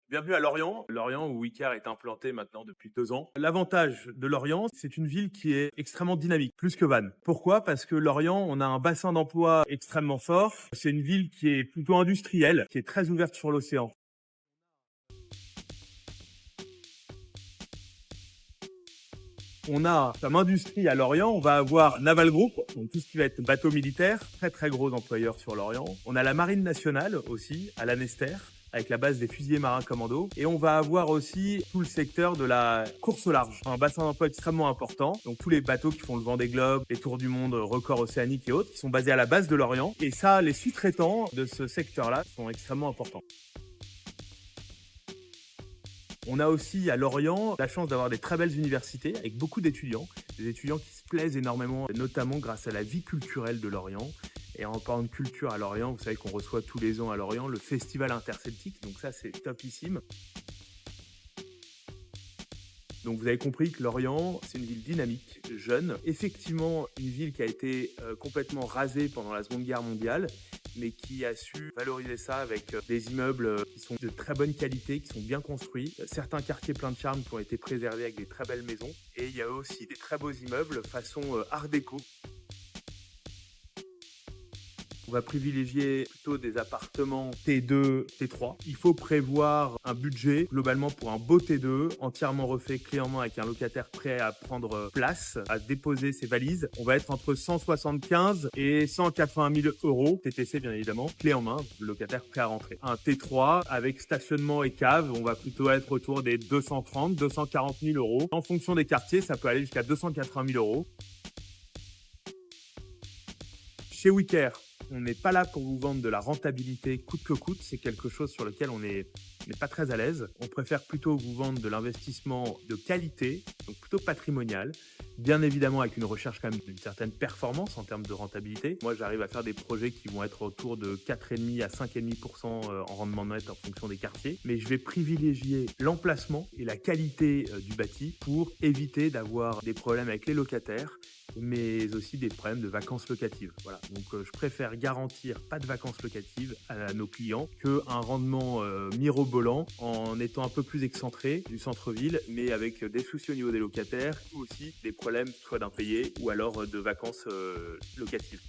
Bienvenue à Lorient. Lorient où Wicar est implanté maintenant depuis 2 ans. L'avantage de Lorient, c'est une ville qui est extrêmement dynamique, plus que Vannes. Pourquoi? Parce que Lorient, on a un bassin d'emploi extrêmement fort. C'est une ville qui est plutôt industrielle, qui est très ouverte sur l'océan. On a comme industrie à Lorient, on va avoir Naval Group, donc tout ce qui va être bateau militaire, très très gros employeur sur Lorient. On a la Marine nationale aussi, à Lanester, avec la base des fusiliers marins commando. Et on va avoir aussi tout le secteur de la course au large, un bassin d'emploi extrêmement important. Donc tous les bateaux qui font le Vendée Globe, les Tours du Monde, records océaniques et autres, qui sont basés à la base de Lorient. Et ça, les sous-traitants de ce secteur-là sont extrêmement importants. On a aussi à Lorient la chance d'avoir des très belles universités avec beaucoup d'étudiants, des étudiants qui se plaisent énormément, notamment grâce à la vie culturelle de Lorient. Et en parlant de culture à Lorient, vous savez qu'on reçoit tous les ans à Lorient le Festival interceltique, donc ça c'est topissime. Donc vous avez compris que Lorient, c'est une ville dynamique, jeune, effectivement une ville qui a été complètement rasée pendant la Seconde Guerre mondiale, mais qui a su valoriser ça avec des immeubles qui sont de très bonne qualité, qui sont bien construits, certains quartiers pleins de charme qui ont été préservés avec des très belles maisons, et il y a aussi des très beaux immeubles façon art déco. On va privilégier plutôt des appartements T2, T3. Il faut prévoir un budget globalement pour un beau T2, entièrement refait clé en main avec un locataire prêt à prendre place, à déposer ses valises. On va être entre 175 et 180 000 euros, TTC bien évidemment, clé en main, le locataire prêt à rentrer. Un T3 avec stationnement et cave, on va plutôt être autour des 230, 240 000 euros. En fonction des quartiers, ça peut aller jusqu'à 280 000 euros. Chez Wicker, on n'est pas là pour vous vendre de la rentabilité coûte que coûte. C'est quelque chose sur lequel on n'est pas très à l'aise. On préfère plutôt vous vendre de l'investissement de qualité, donc plutôt patrimonial. Bien évidemment avec une recherche quand même d'une certaine performance en termes de rentabilité. Moi, j'arrive à faire des projets qui vont être autour de 4,5 à 5,5% en rendement net en fonction des quartiers. Mais je vais privilégier l'emplacement et la qualité du bâti pour éviter d'avoir des problèmes avec les locataires, mais aussi des problèmes de vacances locatives. Voilà. Donc je préfère garantir pas de vacances locatives à nos clients qu'un rendement mirobolant en étant un peu plus excentré du centre-ville, mais avec des soucis au niveau des locataires ou aussi des problèmes soit d'impayés ou alors de vacances locatives.